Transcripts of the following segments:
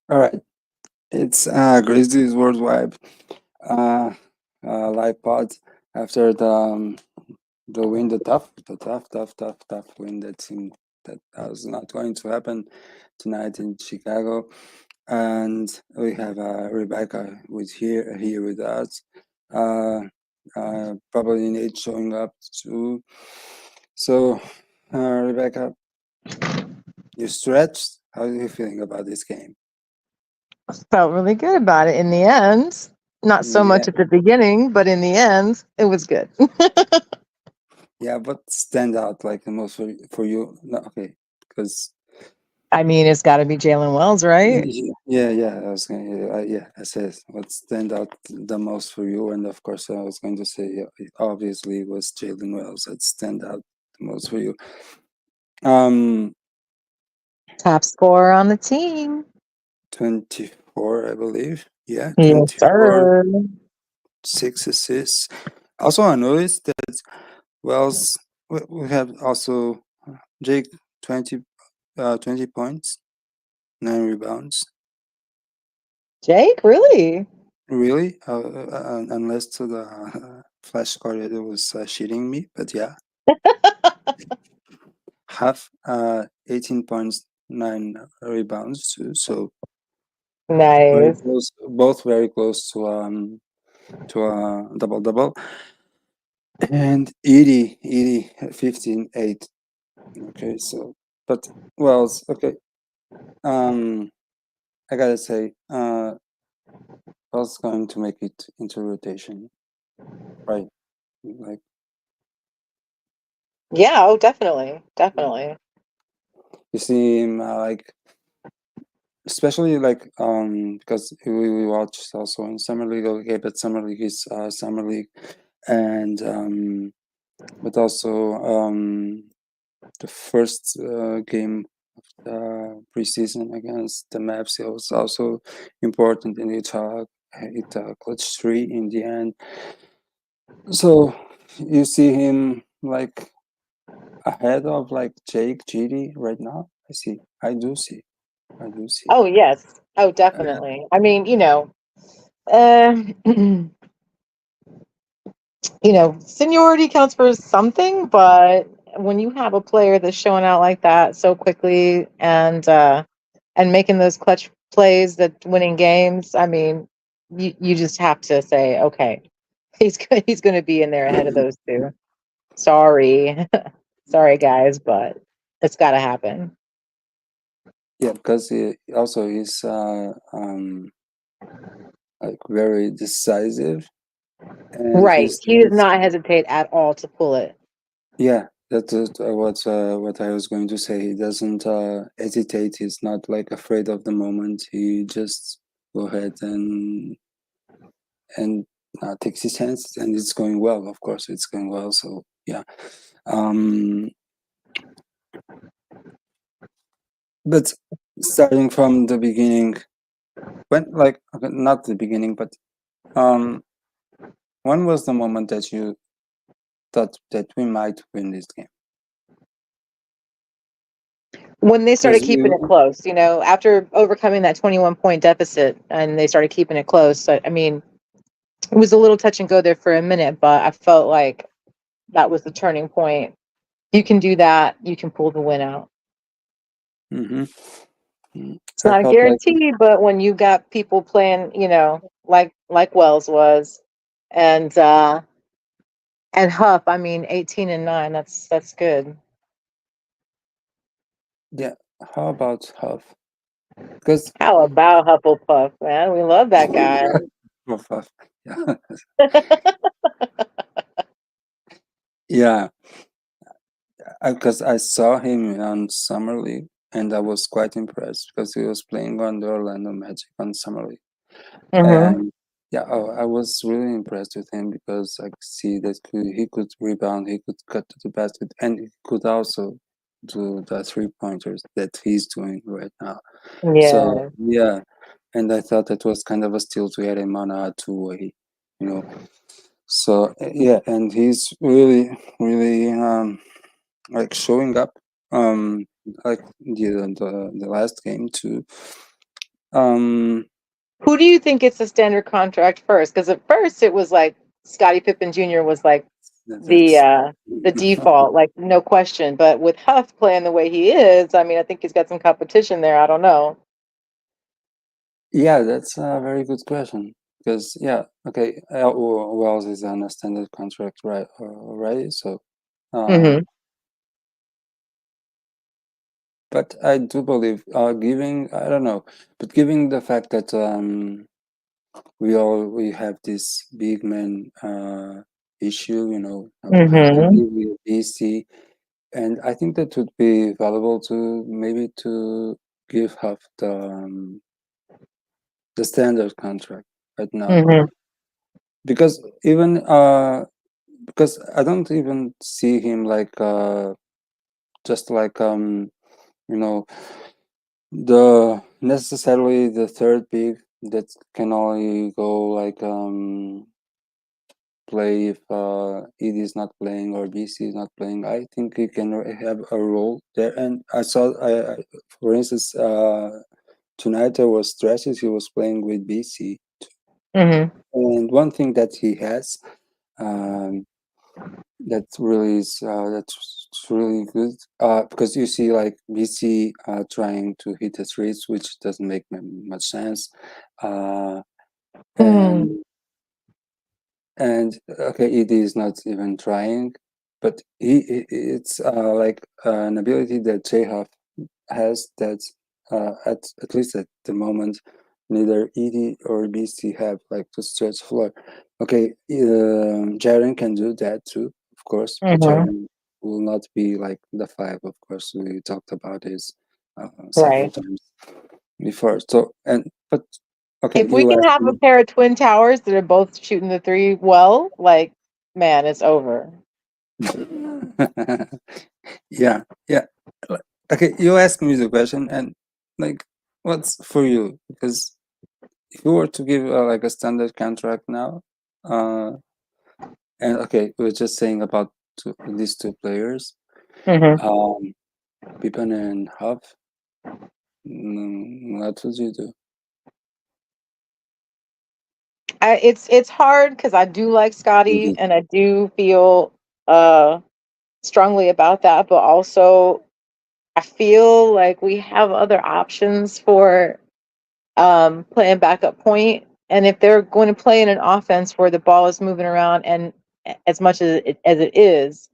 All right, it's Grizzlies WorldWide live pod after the win, the tough win that seemed that was not going to happen tonight in Chicago, and we have Rebecca with here with us. Probably Nate showing up too. So, Rebecca, you stretched. How are you feeling about this game? Felt really good about it in the end. Not so Yeah, much at the beginning, but in the end, it was good. yeah. What stand out like the most for you? No, okay, because I mean, it's got to be Jalen Wells, right? yeah. I was going, yeah. I said what stand out the most for you, and of course I was going to say obviously it was Jalen Wells that stand out the most for you. Um, Top scorer on the team. 24, I believe. Yeah, Yes, 24, sir. 6 assists. Also, I noticed that Wells. We have also Jake 20, 20 points, 9 rebounds. Jake, really? Really? Unless to the flash score that was cheating me, but yeah, half 18 points, 9 rebounds too. So very Nice. close, both very close to a double double. And 15, 8. Okay, so but well, okay. Um, I gotta say, I was going to make it into rotation, right? Like Yeah, oh, definitely. Definitely. you see him like especially like because we watched also in summer league, okay, but summer league is summer league, and but also the first game of the preseason against the Maps, it was also important, and it clutch three in the end. So you see him like ahead of like Jake GD right now. I do see. Oh, yes. Oh, Uh, definitely. I mean, uh, seniority counts for something, but when you have a player that's showing out like that so quickly and making those clutch plays that winning games, I mean, you just have to say, okay, he's going to be in there ahead of those two. Sorry, sorry guys, but it's got to happen. Yeah, because he also is like very decisive, and Right. he's He does not hesitate at all to pull it. yeah. That's what I was going to say. He doesn't hesitate. He's not like afraid of the moment. He just go ahead and takes his chance, and it's going well. Of course, it's going well. So yeah. Um, but starting from the beginning, when like okay, not the beginning, but um, when was the moment that you thought that we might win this game? When they started Because keeping it close, after overcoming that 21-point deficit and they started keeping it close. So, I mean, it was a little touch and go there for a minute, but I felt like that was the turning point. You can do that. You can pull the win out. hmm It's I not a felt like guarantee, but when you got people playing, like Wells was, and Huff, I mean, 18-9. That's good. yeah. How about Huff? Because How about Hufflepuff, man? We love that guy. Huff, yeah, yeah. Because I saw him on Summer League, and I was quite impressed because he was playing on the Orlando Magic on Summer League, Hmm. and yeah, I was really impressed with him because I could see that he could rebound, he could cut to the basket, and he could also do the 3 pointers that he's doing right now. So Yeah. yeah, and I thought that was kind of a steal to get him on a two-way, you know. So yeah, and he's really, really like showing up, like the last game too. Um, Who do you think gets the standard contract first? Because at first it was like Scottie Pippen Jr. was like the that's uh the default, like no question. But with Huff playing the way he is, I mean, I think he's got some competition there. I don't know. yeah, that's a very good question. Because yeah, okay, Wells is on a standard contract, right? Right. So, Mm-hmm. um, but I do believe, giving I don't know, but given the fact that we have this big man issue, Mm-hmm. with BC, and I think that would be valuable to maybe to give half the standard contract right now, Mm-hmm. because even because I don't even see him like just like you know the necessarily the third pick that can only go like play if Ed is not playing or BC is not playing. I think he can have a role there. And I saw, for instance, tonight there was stretches he was playing with BC, Mm-hmm. and one thing that he has um, that really is that's really good, because you see like BC trying to hit the threes, which doesn't make much sense, uh, Mm-hmm. and okay, it is not even trying, but it's like an ability that J has that at least at the moment neither ED or BC have, like to stretch floor. Okay, Jaren can do that too, of course, but Mm-hmm. Jaren will not be like the five. Of course, we talked about this several Right. times before. So and but okay, If we you can asked have a me. pair of twin towers that are both shooting the three well, like, man, it's over. Yeah, yeah. Okay, you asked me the question, and like, what's for you? Because if you were to give like a standard contract now, uh, and okay, we're just saying about these two players, Mm-hmm. um, Pippen and Huff. What would you do? It's hard because I do like Scotty Mhm. and I do feel uh strongly about that, but also I feel like we have other options for playing backup point. And if they're going to play in an offense where the ball is moving around and as much as it is,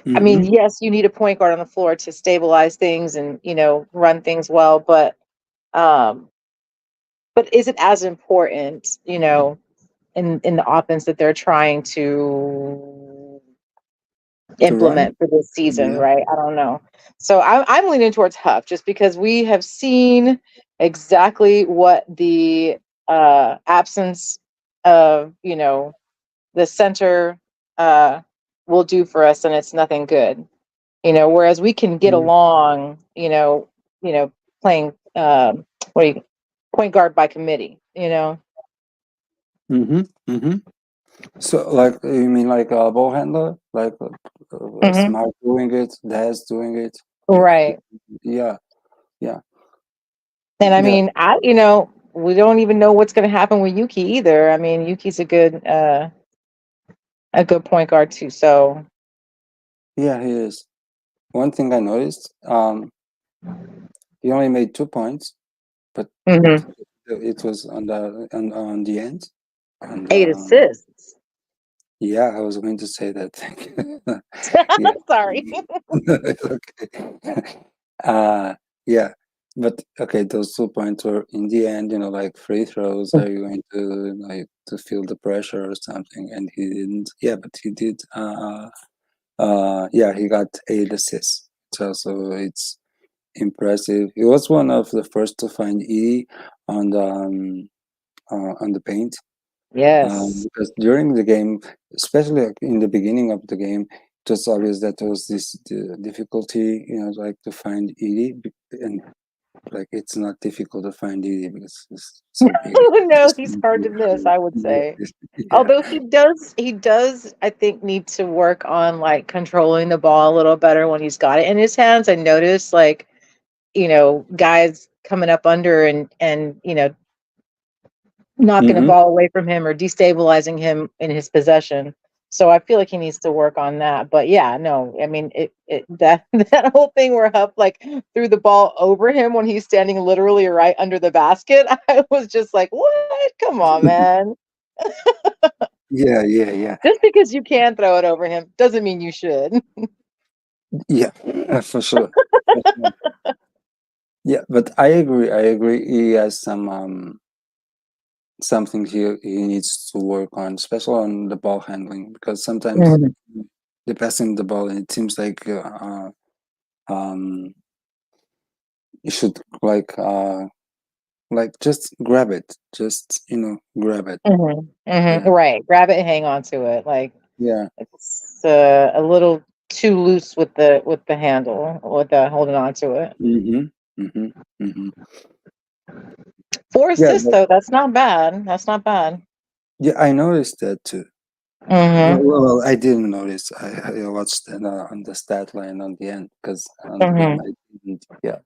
I mean, Mhm. yes, you need a point guard on the floor to stabilize things and, run things well, um but is it as important, in the offense that they're trying to To run? implement for this season, Yeah. right? I don't know. So I'm leaning towards Huff just because we have seen exactly what the absence of, the center uh, will do for us, and it's nothing good. Whereas we can get along, playing what do you point guard by committee. Mm-hmm. Mm-hmm. So, like, you mean like a ball handler, like Hmm. Smart doing it, Daz doing it? You, Right. yeah, yeah, And I yeah, mean, we don't even know what's going to happen with Yuki either. I mean, Yuki's a good point guard too. So, yeah. He is. One thing I noticed, he only made 2 points, but mhm. it was on the end, and 8 assists. yeah, I was going to say that. Thank you. Yeah, Sorry. it's okay. Uh, yeah, but okay, those 2 points were in the end. Like free throws. Are you going to like to feel the pressure or something? And he didn't. Yeah, but he did. Yeah, he got 8 assists. So it's impressive. He was one of the first to find E on the paint, Yes. because during the game, especially like in the beginning of the game, it was obvious that there was this difficulty, like to find Edie, and like it's not difficult to find Edie because it's so big. No, he's hard to miss, I would Yeah, say. yeah. Although he does, I think, need to work on like controlling the ball a little better when he's got it in his hands. I noticed like, guys coming up under and knocking the Mm-hmm. ball away from him or destabilizing him in his possession. So I feel like he needs to work on that. But yeah, no, I mean it that that whole thing where Huff like threw the ball over him when he's standing literally right under the basket. I was just like, what? Come on, man. Yeah, yeah, yeah, Just because you can throw it over him doesn't mean you should. yeah, for sure. For sure. Yeah, but I agree. I agree. He has something he needs to work on, especially on the ball handling, because sometimes Mhm. they pass him the ball and it seems like um you should like just grab it, just grab it. Yeah, Right. Grab it, hang on to it. Like yeah. it's a little too loose with the handle, with the holding on to it. Mm-hmm. Mm-hmm. Mm-hmm. 4 Yeah, assists but though, that's not bad. That's not bad. yeah, I noticed that too. Mhm. Well, I didn't notice. I watched it on the stat line on the end because on the game Mhm. I didn't. Yeah,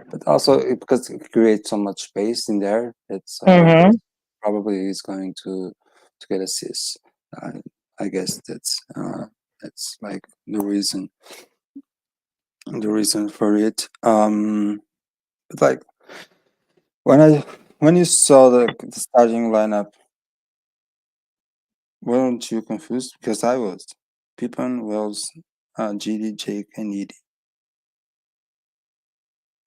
but also because it creates so much space in there, it's Mhm. probably is going to get assists. Uh, I guess that's like the reason for it. But like when I when you saw the starting lineup, weren't you confused? Because I was. Pippen, Wells, GD, Jake, and Edie.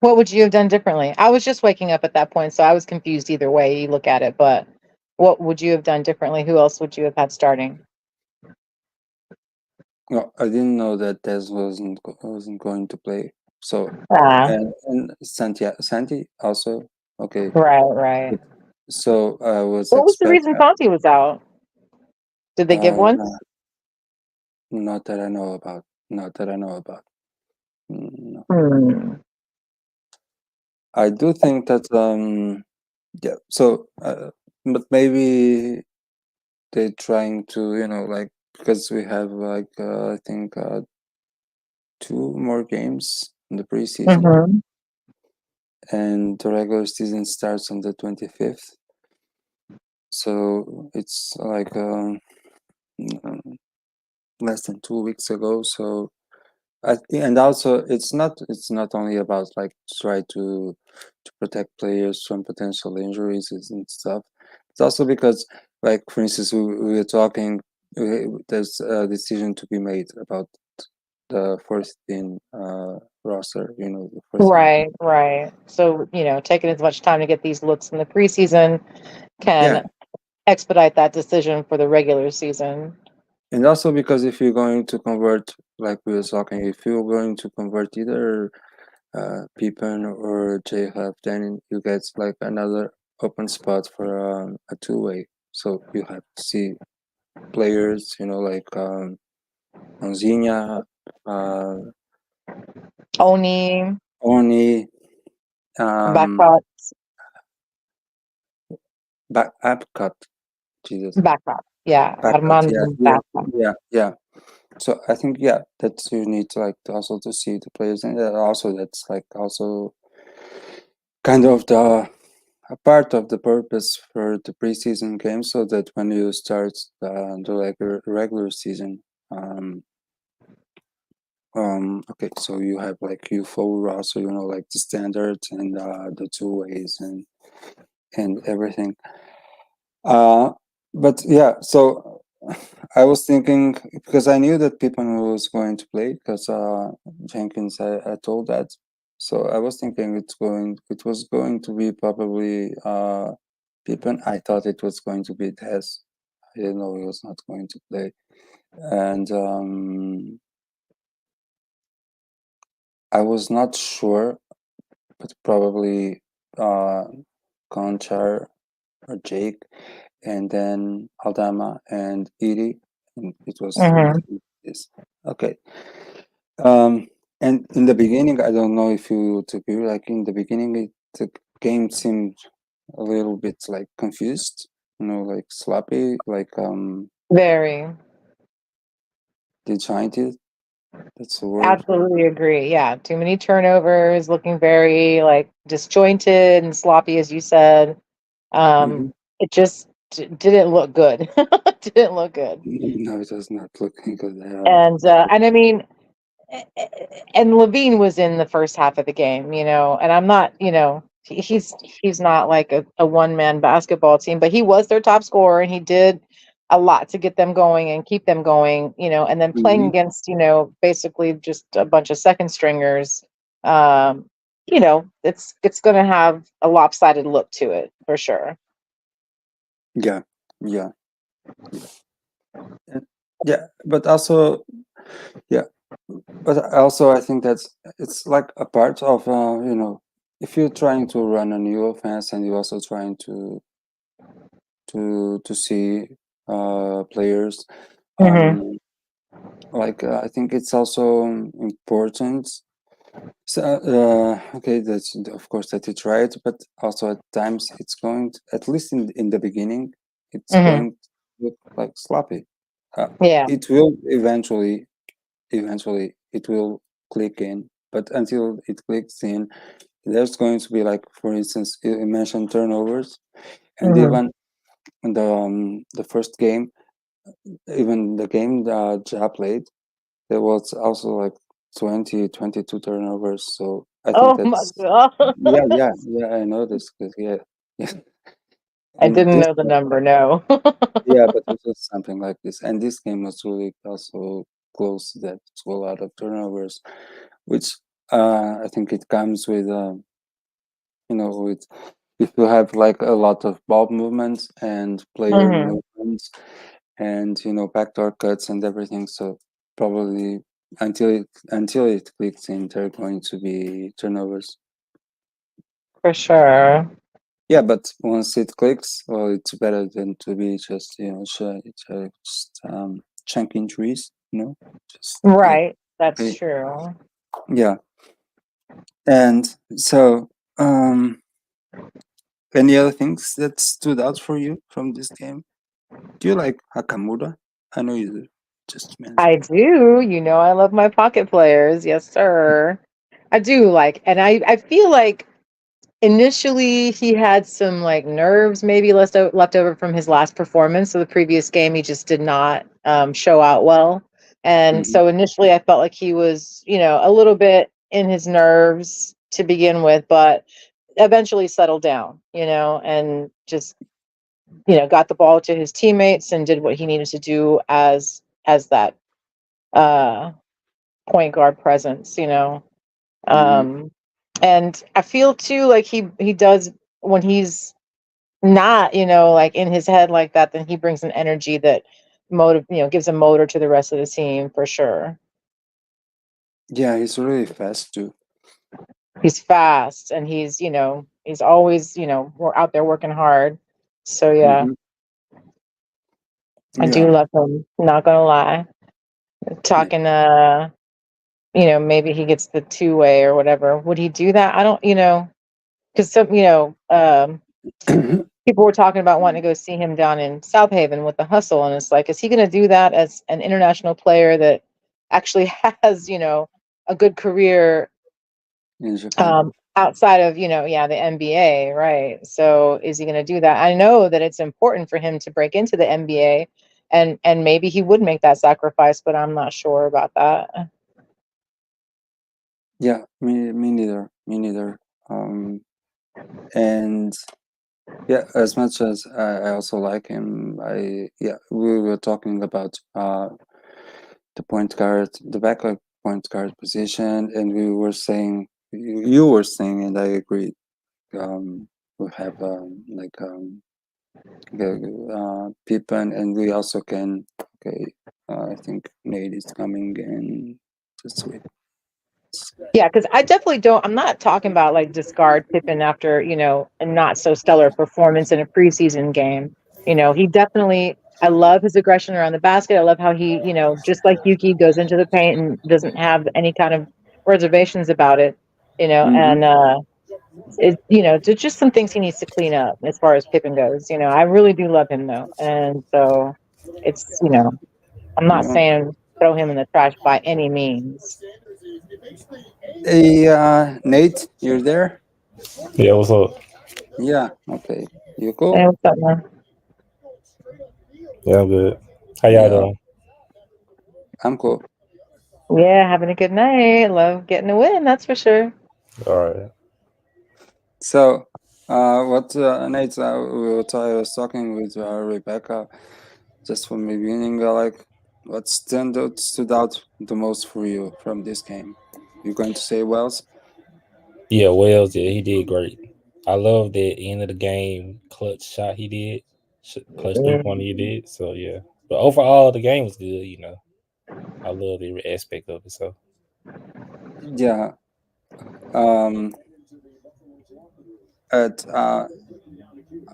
What would you have done differently? I was just waking up at that point, so I was confused either way you look at it, but what would you have done differently? Who else would you have had starting? No, I didn't know that Tez wasn't going to play. So Ah, and Santi also okay. right, right. But, so I was What was the reason Conti was out? Did they give one? uh, not that I know about. Not that I know about. No. Hmm. I do think that yeah. So but maybe they're trying to like because we have like I think 2 more games in the preseason Mhm. and the regular season starts on the 25th. So it's like mm, less than 2 weeks ago. So and also it's not only about like try to protect players from potential injuries and stuff. It's also because like for instance we were talking. There's a decision to be made about the first in roster. The first in. Right, right. So, taking as much time to get these looks in the preseason Yeah, can expedite that decision for the regular season. and also because if you're going to convert, like we were talking, if you're going to convert either Pippen or J Hub, then you get like another open spot for a two-way. So you have to see players, like Onzinha, uh, Oni, Oni, um, Backrot, Apcot, Jesus, Backrot. Yeah, Backup, Armando yeah, yeah, Backrot. yeah, yeah. So I think yeah, that you need to like also to see the players, and also that's like also kind of a part of the purpose for the preseason game, so that when you start the regular season, um, okay, so you have like you full roster, like the standards and the two ways and everything. Uh, but yeah, so I was thinking because I knew that Pippen was going to play because Jenkins I told that. So I was thinking it was going to be probably Pippen. I thought it was going to be Tess. I didn't know he was not going to play. And I was not sure, but probably uh, Conchar or Jake, and then Aldama and Edie, and it was Hmm. this. Okay. Um, and in the beginning, I don't know if you would agree. Like in the beginning, the game seemed a little bit like confused, like sloppy, like Very. the Giant did. That's the word. Absolutely agree. Yeah, too many turnovers, looking very like disjointed and sloppy, as you said. Hmm. It just didn't look good. Didn't look good. No, it does not look good at all. And I mean, and Levine was in the first half of the game, and I'm not, he's not like a one man basketball team, but he was their top scorer and he did a lot to get them going and keep them going, and then playing Hmm. against, basically just a bunch of second stringers, um, it's going to have a lopsided look to it for sure. Yeah, yeah, yeah. And- yeah, but also, yeah, but also I think that's it's like a part of if you're trying to run a new offense and you're also trying to see players, Hmm. um like I think it's also important. So okay, that's of course that you try it, but also at times it's going to, at least in the beginning, it's Hmm. going to look like sloppy. uh, Yeah. it will eventually it will click in, but until it clicks in, there's going to be, like, for instance, you mentioned turnovers, and Hmm. even in the first game, even the game that Ja played, there was also like 22 turnovers. So I think Oh my that's, god. yeah, I noticed, because yeah, yeah. I And didn't this, know the number, no. yeah, but it was something like this, and this game was really also close, that to a lot of turnovers, which I think it comes with with, if you have like a lot of ball movements and player Hmm. movements and backdoor cuts and everything. So probably until it clicks in, there are going to be turnovers. For sure. Yeah, but once it clicks, well, it's better than to be just just chunk injuries. Just like, Right. That's okay, true. yeah. And so, any other things that stood out for you from this game? Do you like Hakamura? I know you just I mentioned. do. I love my pocket players. Yes, sir. I do like, and I feel like initially he had some like nerves maybe left over from his last performance. So the previous game he just did not show out well. And Hmm. so initially I felt like he was, a little bit in his nerves to begin with, but eventually settled down, and just got the ball to his teammates and did what he needed to do as that uh, point guard presence. Hmm. Um, and I feel too like he does when he's not like in his head like that. Then he brings an energy that gives a motor to the rest of the team for sure. Yeah, he's really fast too. He's fast and he's always we're out there working hard. So yeah, Hmm. I Yeah. do love him. Not gonna lie. Yeah. Talking maybe he gets the two-way or whatever. Would he do that? I don't, because some, people were talking about wanting to go see him down in South Haven with the hustle, and it's like, is he going to do that as an international player that actually has, a good career In Japan. outside of, yeah, the NBA, right? So is he going to do that? I know that it's important for him to break into the NBA, and maybe he would make that sacrifice, but I'm not sure about that. Yeah, me neither. Me neither. Um, and yeah, as much as I also like him, we were talking about the point guard, the backup point guard position, and we were saying, you were saying, and I agree. We have Pippen, and we also can. Okay, I think Nate is coming in. Just wait. Yeah, because I definitely don't. I'm not talking about like discard Pippen after a not so stellar performance in a preseason game. He definitely. I love his aggression around the basket. I love how he, just like Yuki, goes into the paint and doesn't have any kind of reservations about it. Mm-hmm. And there's just some things he needs to clean up as far as Pippen goes. I really do love him though, and so it's I'm not Yeah. saying. throw him in the trash by any means. Hey, Nate, you're there? Yeah, what's up? Yeah. Okay. You Hey, cool? what's up, man? Yeah, I'm good. How y'all Yeah. doing? I'm cool. Yeah, having a good night. Love getting a win, that's for sure. All right. So, what Nate? I was talking with Rebecca just from the beginning. Like, what stood out the most for you from this game? You're going to say Wells? Yeah, Wells, yeah, he did great. I love that end of the game clutch shot he did, clutch 3 pointer he did. So yeah, but overall the game was good. I love the aspect of it. So Yeah. Um. At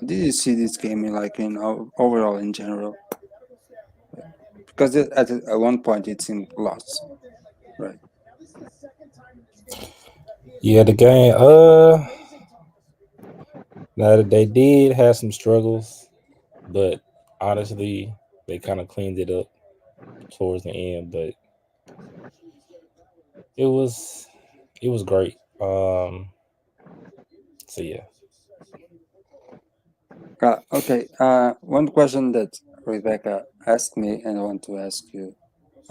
did you see this game in like in overall in general? Because at one point it seemed lost, right? yeah, the game. Now that they did have some struggles, but honestly, they kind of cleaned it up towards the end. But it was it was great. So yeah. Okay. One question that Rebecca asked me, and I want to ask you.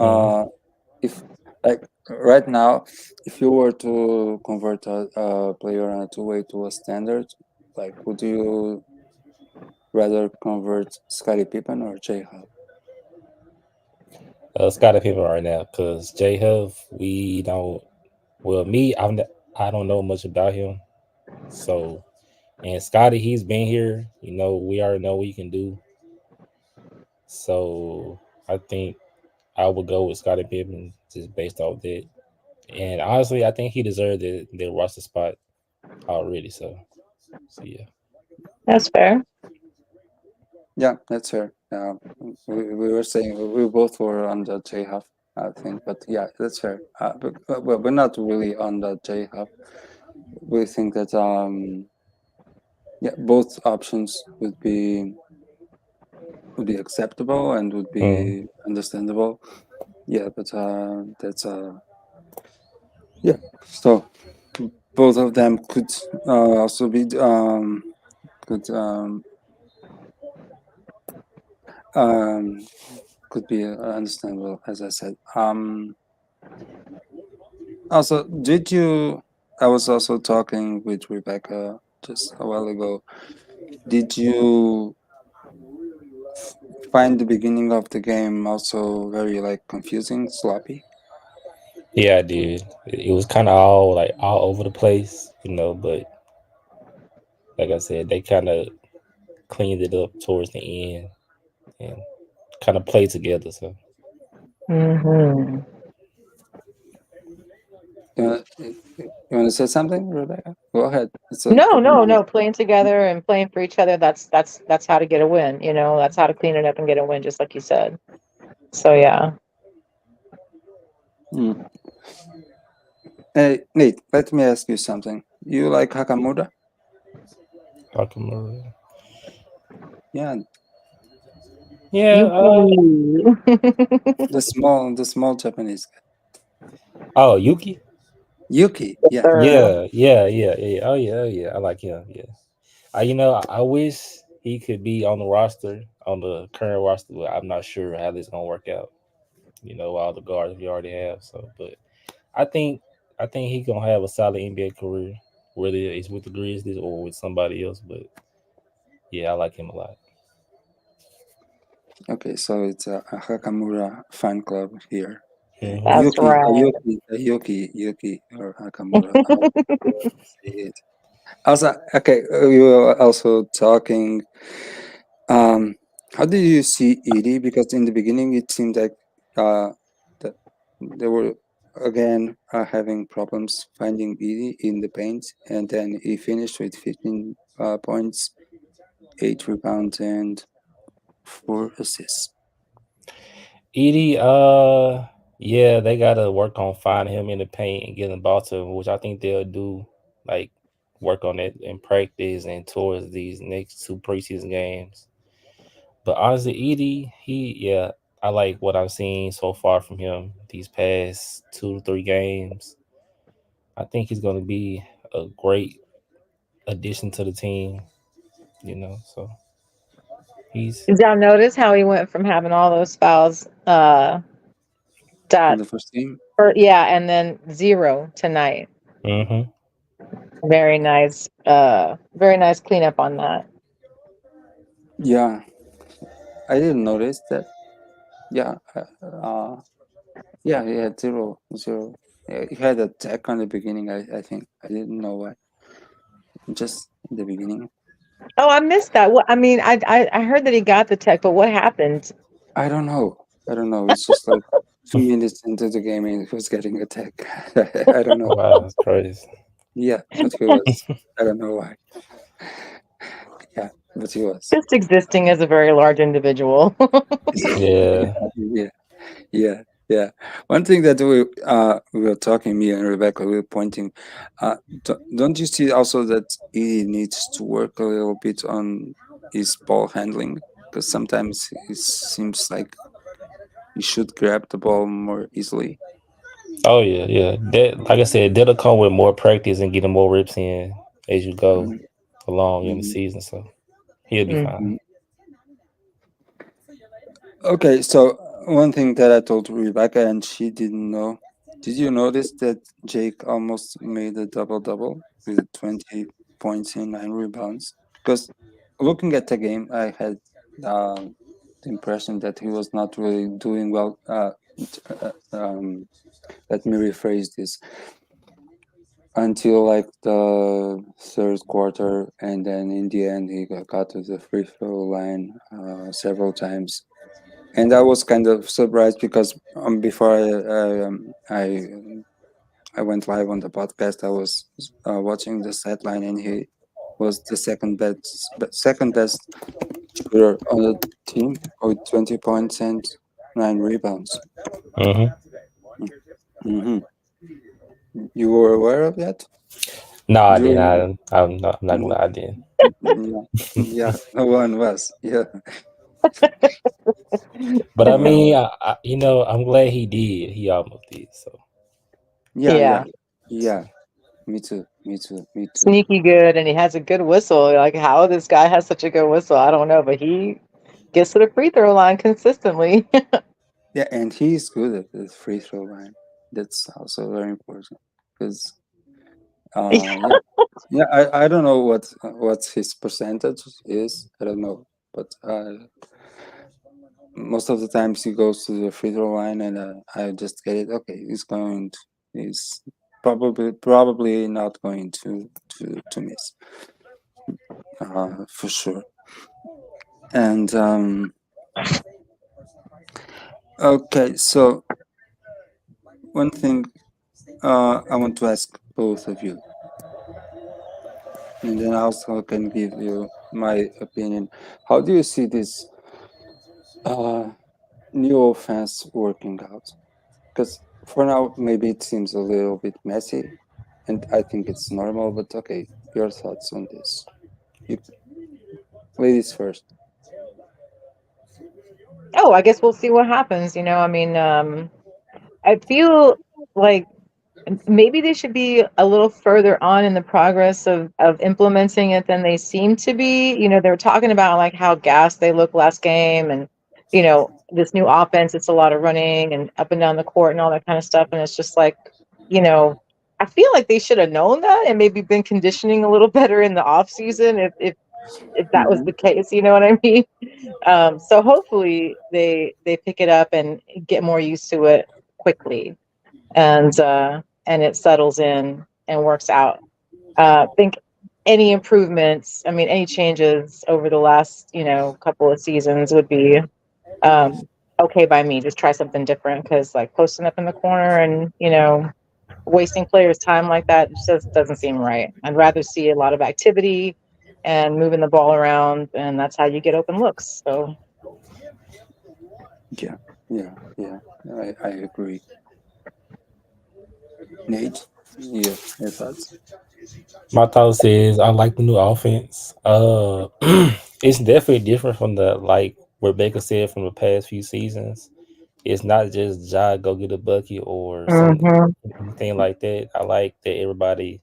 Mhm. Uh, if like right now, if you were to convert a player on a two-way to a standard, like would you rather convert Scottie Pippen or J Hub? Scottie Pippen right now because J Huff, we don't. Well, me, I don't know much about him. So, and Scotty, he's been here. We already know what he can do. So, I think I would go with Scottie Pippen just based off that. And honestly, I think he deserved the roster spot already. So yeah. That's fair. Yeah, that's fair. We were saying we both were on the J Hub, I think, but yeah, that's fair. But we're not really on the J Hub. We think that yeah, both options would be acceptable and would Mm. be understandable. Yeah, but yeah. So both of them could also be could um, could be understandable, as I said. Also, did you? I was also talking with Rebecca just a while ago. Did you find the beginning of the game also very like confusing, sloppy? Yeah, I did. It was kind of all over the place, but like I said, they kind of cleaned it up towards the end and kind of played together. So Hmm. You want to say something, Rebecca? Go ahead. It's an No, open no, mic. no. Playing together and playing for each other. That's how to get a win. That's how to clean it up and get a win, just like you said. So yeah. Mm. Hey, Nate, let me ask you something. You like Hakamura? Nakamura. Yeah, Yeah. Yuki. the small Japanese guy. Oh, Yuki. Yuki. Yeah. Sir. Yeah. Oh yeah. I like him. Yeah. I wish he could be on the roster, on the current roster, but I'm not sure how this gonna work out. All the guards we already have. So, but I think I think he gonna have a solid NBA career, whether it's with the Grizzlies or with somebody else. But yeah, I like him a lot. Okay, so it's a Hakamura fan club here. Hmm. That's right. Yuki, or Hakamura. However you say it. Also, okay, we were also talking. Um, how did you see Edie? Because in the beginning, it seemed like uh, that they were again having problems finding Edie in the paint, and then he finished with 15 points, 8 rebounds, and 4 assists. Edie, yeah, they gotta work on finding him in the paint and getting the ball to him, which I think they'll do. Like work on it in practice and towards these next two preseason games. But honestly, Edie, yeah. I like what I'm seeing so far from him these past 2 to 3 games. I think he's going to be a great addition to the team. So he's Did y'all notice how he went from having all those fouls, in that the first game. yeah, and then zero tonight. hmm Very nice cleanup on that. Yeah, I didn't notice that. Yeah, yeah, he had zero. Yeah, he had a tech on the beginning. I think I didn't know why. Just in the beginning, Oh, I missed that. What I mean, I heard that he got the tech, but what happened? I don't know. I don't know. It's just like 2 minutes into the game and he was getting a tech. I don't know. wow, that's crazy. Yeah, but he was. I don't know why. Yeah, but he was. Just existing as a very large individual. Yeah. Yeah, yeah, yeah. One thing that we were talking, me and Rebecca, we were pointing. Don't you see also that he needs to work a little bit on his ball handling? Because sometimes it seems like he should grab the ball more easily. Oh yeah, yeah. That, like I said, that'll come with more practice and getting more reps in as you go Mhm, along in the mhm, season. So he'll be Mm. fine. mhm. Okay, so one thing that I told Rebecca and she didn't know. Did you notice that Jake almost made a double-double with 20 points and 9 rebounds? Because looking at the game, I had the impression that he was not really doing well. Let me rephrase this. Until like the third quarter, and then in the end, he got to the free throw line several times. And I was kind of surprised because before I went live on the podcast, I was watching the stat line, and he was the second best shooter on the team with 20 points and 9 rebounds. hmm Hmm. You were aware of that? No, I Do didn't. you? I'm not gonna. No. I didn't. Yeah, yeah. No one was. Yeah, But I yeah, mean, I'm glad he did. He almost did. So yeah, Yeah. yeah, yeah. Me too. Me too. Me too. Sneaky good, and he has a good whistle. Like how this guy has such a good whistle, I don't know, but he gets to the free throw line consistently. Yeah, and he's good at the free throw line. That's also very important because, yeah, yeah. I don't know what his percentage is. I don't know, but most of the times he goes to the free throw line, and I just get it. Okay, he's probably not going to miss, for sure. And okay, so one thing I want to ask both of you, and then I also can give you my opinion. How do you see this new offense working out? Because for now, maybe it seems a little bit messy, and I think it's normal. But okay, your thoughts on this? You, ladies first. Oh, I guess we'll see what happens. I mean, I feel like maybe they should be a little further on in the progress of implementing it than they seem to be. They were talking about like how gassed they look last game, and this new offense, it's a lot of running and up and down the court and all that kind of stuff. And it's just like, you know, I feel like they should have known that and maybe been conditioning a little better in the off season if that was Mm-hmm. the case. You know what I mean? So hopefully they pick it up and get more used to it quickly, and it settles in and works out. I think any improvements, I mean, any changes over the last, couple of seasons would be okay by me. Just try something different because, like, posting up in the corner and, wasting players' time like that just doesn't seem right. I'd rather see a lot of activity and moving the ball around, and that's how you get open looks. So, Yeah, yeah, yeah. I agree. Nate, your thoughts? my thoughts is I like the new offense. It's definitely different from the like Rebecca said from the past few seasons. it's not just Ja go get a bucket or some Hmm. anything like that. I like that everybody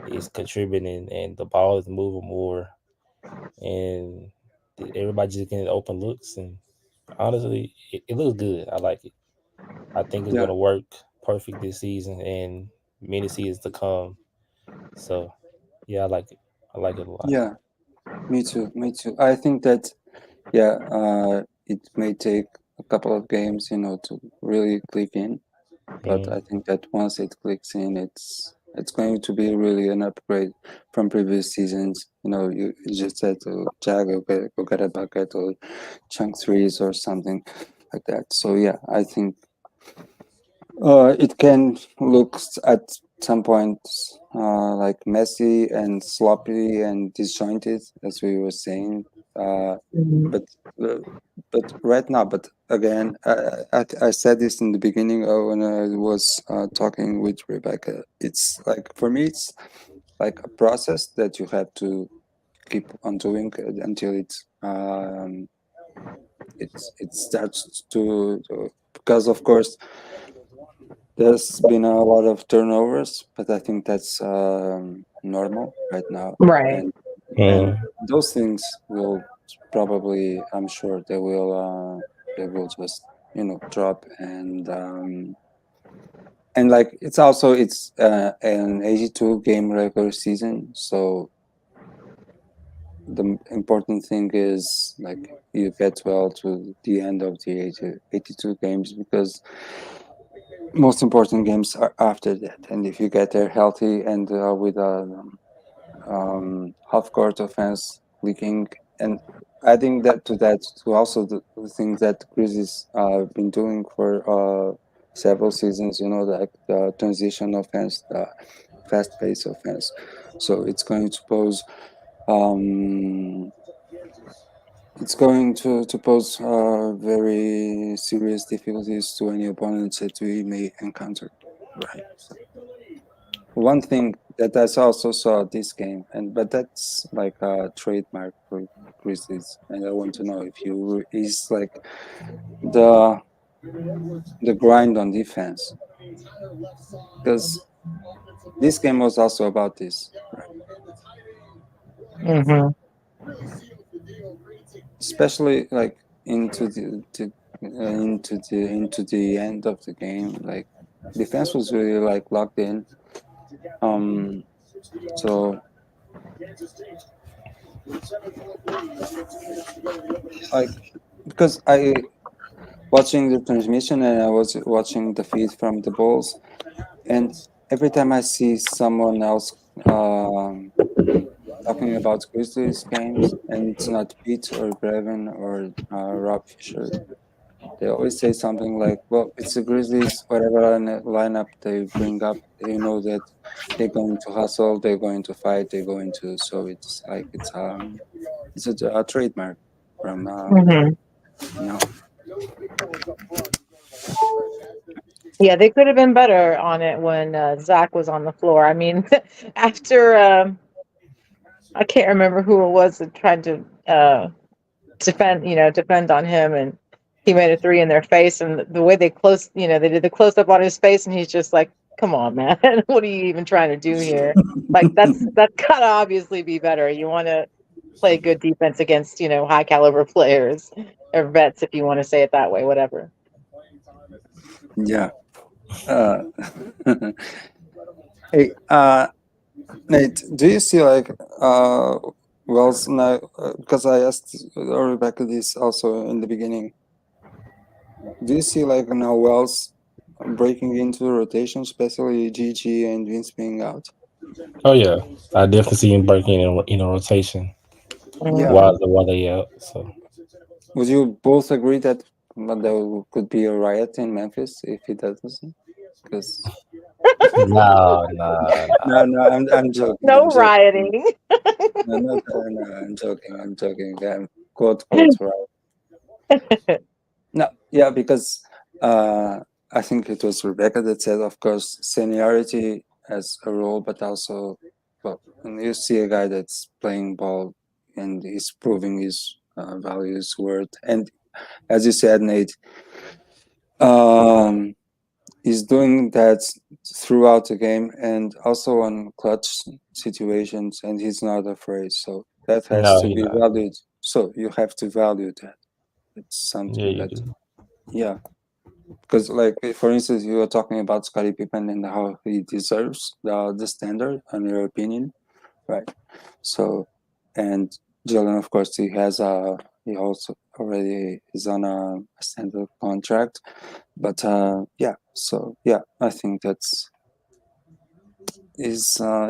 is contributing and the ball is moving more and everybody just getting open looks and honestly it looks good. I like it. I think it's Yeah, gonna work perfect this season and many seasons to come. So yeah, I like it. I like it a lot. yeah, me too, me too. I think that yeah, it may take a couple of games, to really click in, but Mm. I think that once it clicks in, it's going to be really an upgrade from previous seasons. You just said to Jag, go get a bucket or chunk threes or something like that. So yeah, I think it can look at some points like messy and sloppy and disjointed, as we were saying. Uh, but uh, but right now, but again, I said this in the beginning when I was talking with Rebecca. It's like for me, it's like a process that you have to keep on doing until it starts to because of course there's been a lot of turnovers, but I think that's normal right now, Right. and Mm. those things will probably, I'm sure, they will just drop and like it's an 82 game regular season, so the important thing is like you get well to the end of the 82 games because most important games are after that, and if you get there healthy and with a half court offense leaking, and adding that to also the things that Grizzlies been doing for several seasons, like the transition offense, the fast pace offense. So um, it's going to pose very serious difficulties to any opponents that we may encounter. Right. So one thing that I also saw this game, but that's like a trademark for Grizzlies, and I want to know if you is like the the grind on defense, because this game was also about this, right? Hmm. Especially like into the end of the game, like defense was really like locked in. Um, so like because I watching the transmission and I was watching the feed from the Bulls, and every time I see someone else um, talking about Grizzlies games, and it's not Pete or Brevin or Rob Fisher, they always say something like, "Well, it's the Grizzlies. Whatever lineup they bring up, you know that they're going to hustle, they're going to fight, they're going to." So it's like it's a trademark from Hmm. now. Yeah, they could have been better on it when Zach was on the floor. I mean, after I can't remember who it was that tried to defend on him, and he made a three in their face, and the way they did the close up on his face, and he's just like, "Come on, man, what are you even trying to do here?" Like that's gotta obviously be better. You want to play good defense against high caliber players or vets, if you want to say it that way, whatever. Yeah. Uh, hey, Nate, do you see like Wells now? Because I asked Rebecca this also in the beginning. Do you see like now Wells breaking into the rotation, especially GG and Vince being out? Oh yeah, I definitely see him breaking in a rotation Yeah. Hmm. while they out. So Would you both agree that there could be a riot in Memphis if he doesn't? Because no. no, I'm joking. I'm No joking. rioting. No, no, I'm joking. I'm joking. Quote right. No, yeah, because uh, I think it was Rebecca that said, of course, seniority has a role, but also, well, when you see a guy that's playing ball and he's proving his value, his worth, and as you said, Nate, Um, he's doing that throughout the game and also on clutch situations, and he's not afraid. So that has No, to he be not. valued. So you have to value that. It's Yeah, something you that, do. yeah. Because, like, for instance, you were talking about Scottie Pippen and how he deserves the standard, in your opinion, right? So, and Jordan, of course, he also already is on a standard contract, but yeah. So yeah, I think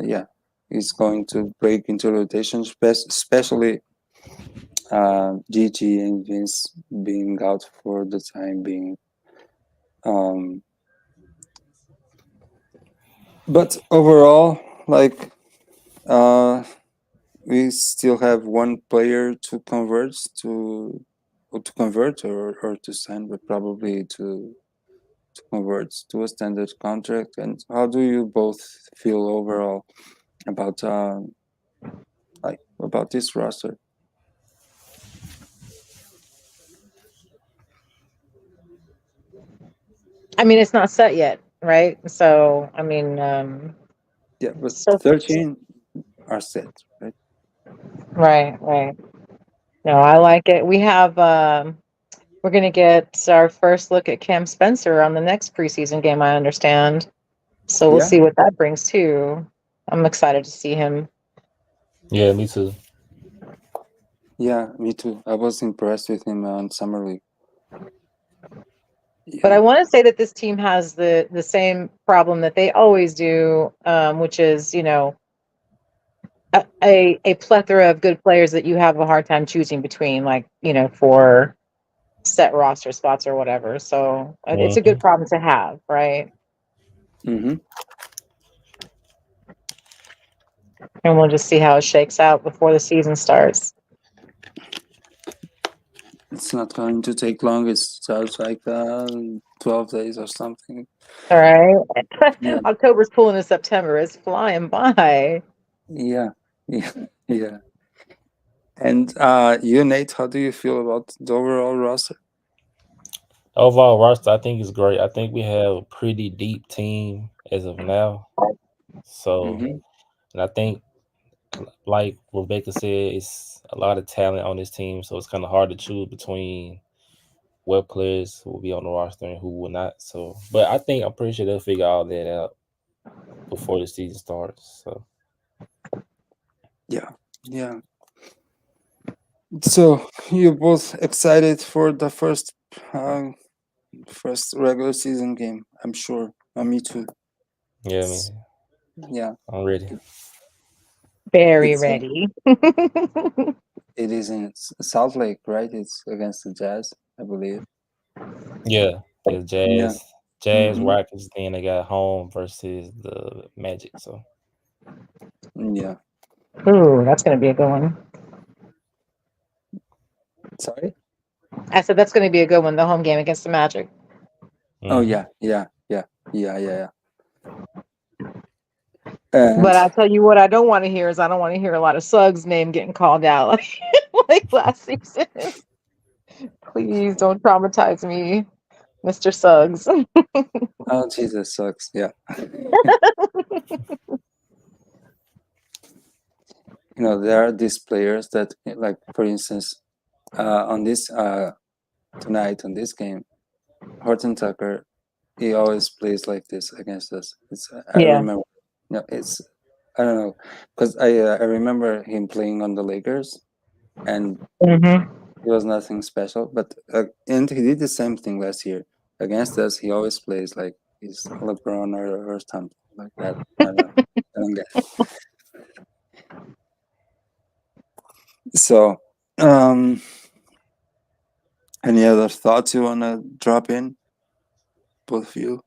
yeah, he's going to break into rotation, especially Gigi and Vince being out for the time being. Um, but overall, like, uh, we still have one player to convert or to sign, but probably to convert to a standard contract. And how do you both feel overall about about this roster? I mean, it's not set yet, right? So, I mean, Yeah, but so 13 are set, right? right, right. No, I like it. We're gonna get our first look at Cam Spencer on the next preseason game, I understand. So we'll Yeah, see what that brings too. I'm excited to see him. Yeah, me too. yeah, me too. I was impressed with him on summer league. But Yeah. I want to say that this team has the same problem that they always do, which is, a plethora of good players that you have a hard time choosing between, like, for set roster spots or whatever. So it's a good Hmm. problem to have, right? Mm-hmm. And we'll just see how it shakes out before the season starts. It's not going to take long. It starts like 12 days or something. All right. Yeah, October's pulling to September. It's flying by. yeah, yeah, yeah. And you, Nate, how do you feel about the overall roster? Overall roster, I think is great. I think we have a pretty deep team as of now. So, Mm-hmm. and I think, like Rebecca said, it's a lot of talent on this team. So it's kind of hard to choose between what players will be on the roster and who will not. So, but I think I'm pretty sure they'll figure all that out before the season starts. So, Yeah, yeah. So you're both excited for the first regular season game, I'm sure. Me too. yeah, I It's, mean, yeah, I'm ready. Very it's ready. it is in Salt Lake, right? It's against the Jazz, I believe. Yeah, yeah, Yeah. Jazz, Mm-hmm. Rockets. Then they got home versus the Magic. So, Yeah. Ooh, that's going to be a good one. Sorry. I said that's going to be a good one, the home game against the Magic. Oh hmm yeah, yeah, yeah, yeah, yeah, yeah. But And I tell you what, I don't want to hear is I don't want to hear a lot of Suggs' name getting called out like last season. Please don't traumatize me, Mr. Suggs. oh Jesus sucks. Yeah. There are these players that, like, for instance, on this tonight on this game, Horton Tucker, he always plays like this against us. I Yeah. remember. No, it's I don't know, because I remember him playing on the Lakers, and Hmm. he was nothing special. But and he did the same thing last year against us. He always plays like he's LeBron or something like that. I don't know. I don't get. So, um, any other thoughts you wanna drop in, both of you?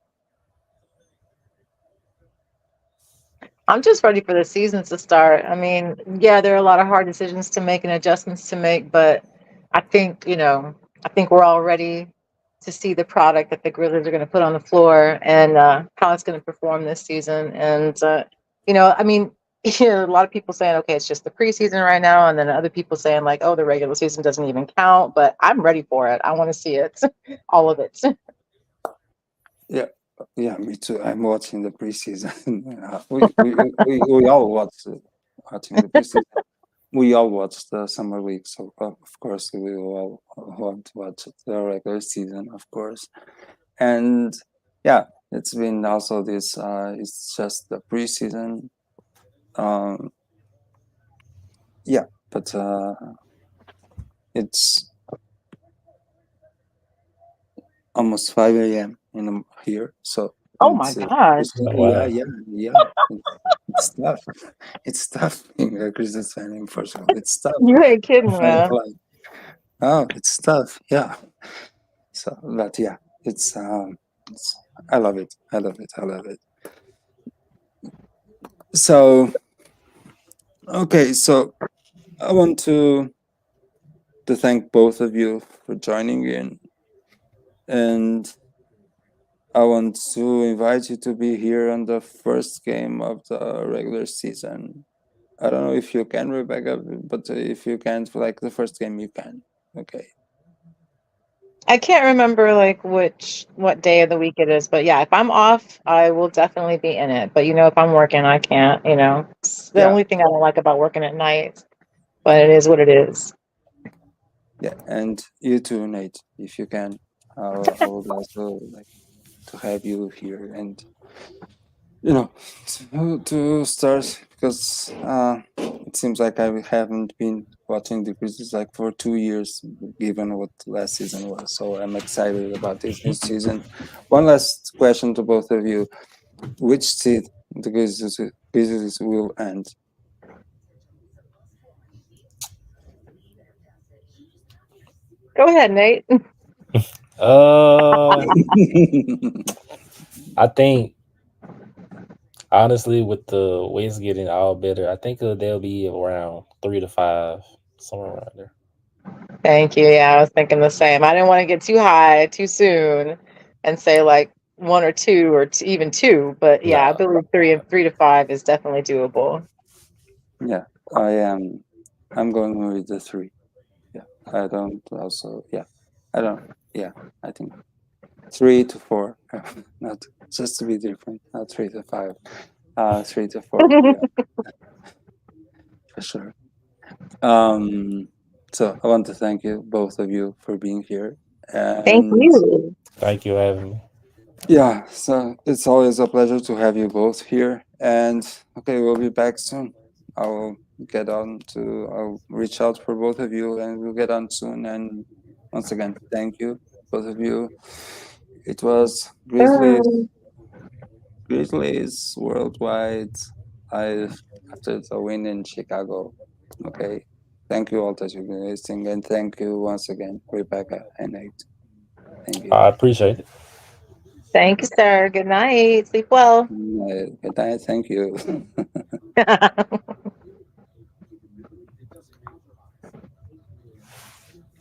I'm just ready for the season to start. I mean, yeah, there are a lot of hard decisions to make and adjustments to make, but I think, I think we're all ready to see the product that the Grizzlies are going to put on the floor and how it's going to perform this season. And, I mean, a lot of people saying, okay, it's just the preseason right now. And then other people saying, like, oh, the regular season doesn't even count. But I'm ready for it. I want to see it, all of it. Yeah, yeah, me too. I'm watching the preseason. We all watching the preseason. We all watch the summer league, so of course we will all want to watch the regular season, of course. And yeah, it's been also this. It's just the preseason. Um, yeah, but it's almost 5 a.m. Here, so Oh my gosh. Oh, yeah, wow. yeah. It's tough. It's tough being a Grizzlies fan in Portugal. It's tough. You ain't kidding, Like, man. oh, it's tough. Yeah. So, but yeah, it's I love it. I love it. I love it. So, okay, so I want to thank both of you for joining in, and I want to invite you to be here on the first game of the regular season. I don't know if you can, Rebecca, but if you can't, for like the first game, you can. Okay. I can't remember like what day of the week it is, but yeah, if I'm off, I will definitely be in it. But if I'm working, I can't. It's the Yeah. only thing I don't like about working at night, but it is what it is. Yeah. And you too, Nate, if you can. I would also like to have you here and to start because it seems like I haven't been watching the Grizzlies like for 2 years, given what last season was. So I'm excited about this new season. One last question to both of you: which seed the Grizzlies will end? Go ahead, Nate. Uh, I think honestly, with the West getting all better, I think they'll be around 3 to 5, somewhere around there. Thank you. Yeah, I was thinking the same. I didn't want to get too high too soon and say like one or two or even two, but yeah, I No, believe three to five is definitely doable. Yeah, I am. I'm going with the three. Yeah, I don't also. Yeah, I don't. Yeah, I think 3 to 4. Not just to be different. Not 3 to 5. 3 to 4. Yeah, for sure. Um. So I want to thank you, both of you, for being here. Thank And you. thank you for having me. yeah, so it's always a pleasure to have you both here. And okay, we'll be back soon. I'll I'll reach out for both of you and we'll get on soon. And once again, thank you, both of you. It was Sure. Grizzlies Worldwide live after the win in Chicago. Okay. Thank you all that you've been listening and thank you once again, Rebecca and Nate. Thank you. I appreciate it. Thank you, sir. Good night. Sleep well. Good night. Thank you.